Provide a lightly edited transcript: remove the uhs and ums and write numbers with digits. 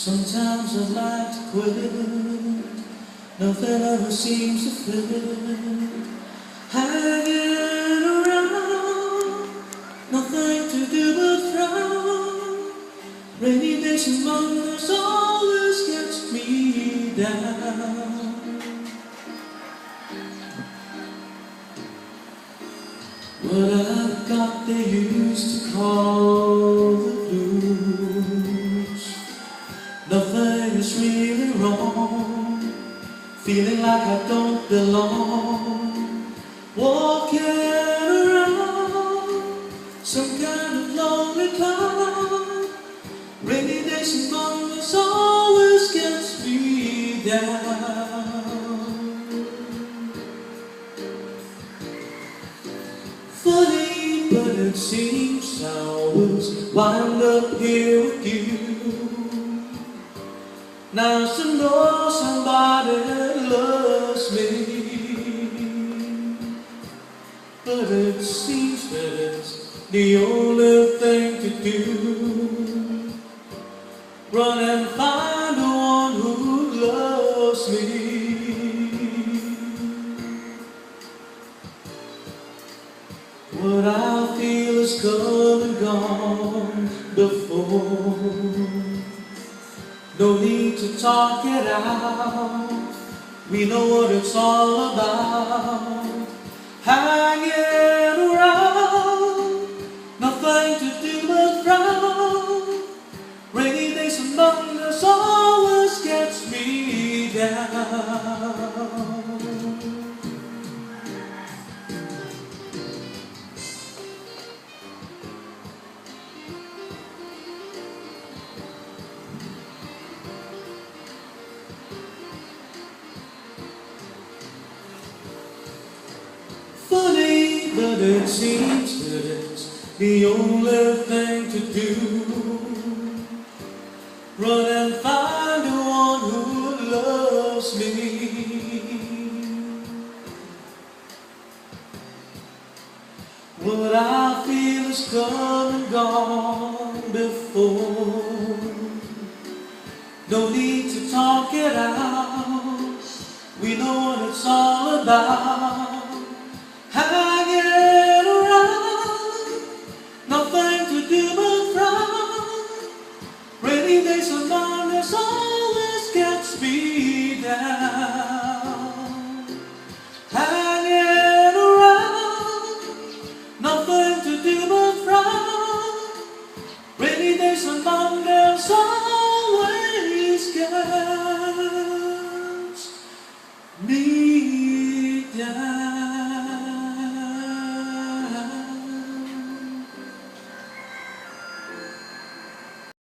Sometimes I'd like to quit. Nothing ever seems to fit. Hanging around, nothing to do but frown. Rainy days and Mondays always gets me down. What I've got they used to call the blues. Nothing is really wrong, feeling like I don't belong. Walking around, some kind of lonely cloud. Rainy days and Mondays always gets me down. Funny, but it seems I always wind up here with you. Nice to know somebody loves me, but it seems that it's the only thing to do. Run and find the one who loves me. What I feel is come and gone before. No need to talk it out, we know what it's all about. Hanging around, nothing to do but frown. Rainy days and Mondays always gets me down. Funny, but it seems that it's the only thing to do. Run and find the one who loves me. What I feel is come and gone before. No need to talk it out, we know what it's all about. Hanging around, nothing to do but frown. Rainy days and Mondays always gets me down. Hanging around, nothing to do but frown. Rainy days and Mondays always gets me down.